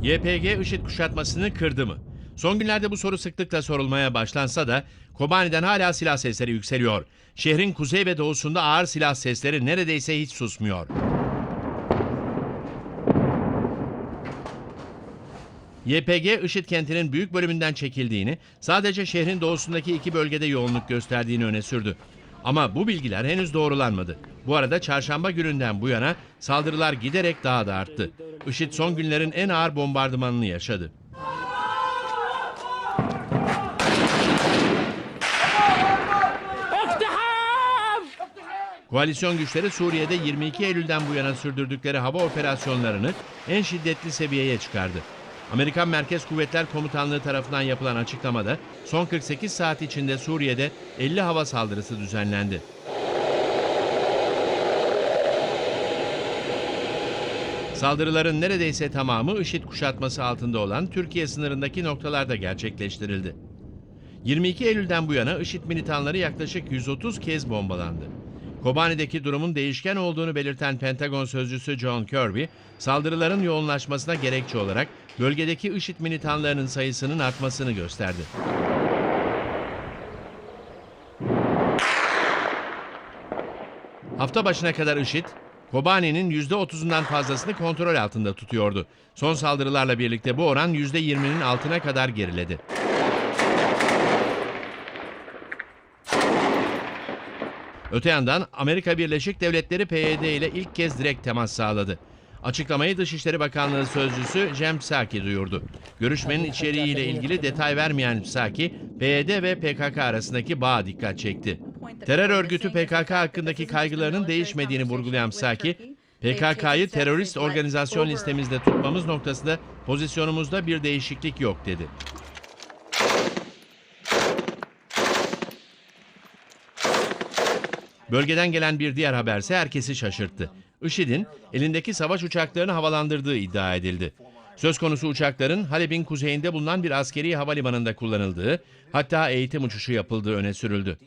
YPG IŞİD kuşatmasını kırdı mı? Son günlerde bu soru sıklıkla sorulmaya başlansa da Kobani'den hala silah sesleri yükseliyor. Şehrin kuzey ve doğusunda ağır silah sesleri neredeyse hiç susmuyor. YPG IŞİD kentinin büyük bölümünden çekildiğini, sadece şehrin doğusundaki 2 bölgede yoğunluk gösterdiğini öne sürdü. Ama bu bilgiler henüz doğrulanmadı. Bu arada çarşamba gününden bu yana saldırılar giderek daha da arttı. IŞİD son günlerin en ağır bombardımanını yaşadı. Koalisyon güçleri Suriye'de 22 Eylül'den bu yana sürdürdükleri hava operasyonlarını en şiddetli seviyeye çıkardı. Amerikan Merkez Kuvvetler Komutanlığı tarafından yapılan açıklamada son 48 saat içinde Suriye'de 50 hava saldırısı düzenlendi. Saldırıların neredeyse tamamı IŞİD kuşatması altında olan Türkiye sınırındaki noktalarda gerçekleştirildi. 22 Eylül'den bu yana IŞİD militanları yaklaşık 130 kez bombalandı. Kobani'deki durumun değişken olduğunu belirten Pentagon sözcüsü John Kirby, saldırıların yoğunlaşmasına gerekçe olarak bölgedeki IŞİD militanlarının sayısının artmasını gösterdi. Hafta başına kadar IŞİD, Kobani'nin %30'undan fazlasını kontrol altında tutuyordu. Son saldırılarla birlikte bu oran %20'nin altına kadar geriledi. Öte yandan Amerika Birleşik Devletleri PYD ile ilk kez direkt temas sağladı. Açıklamayı Dışişleri Bakanlığı Sözcüsü Jem Psaki duyurdu. Görüşmenin içeriğiyle ilgili detay vermeyen Psaki, PYD ve PKK arasındaki bağa dikkat çekti. Terör örgütü PKK hakkındaki kaygılarının değişmediğini vurgulayan Psaki, PKK'yı terörist organizasyon listemizde tutmamız noktasında pozisyonumuzda bir değişiklik yok dedi. Bölgeden gelen bir diğer haberse herkesi şaşırttı. IŞİD'in elindeki savaş uçaklarını havalandırdığı iddia edildi. Söz konusu uçakların Halep'in kuzeyinde bulunan bir askeri havalimanında kullanıldığı, hatta eğitim uçuşu yapıldığı öne sürüldü.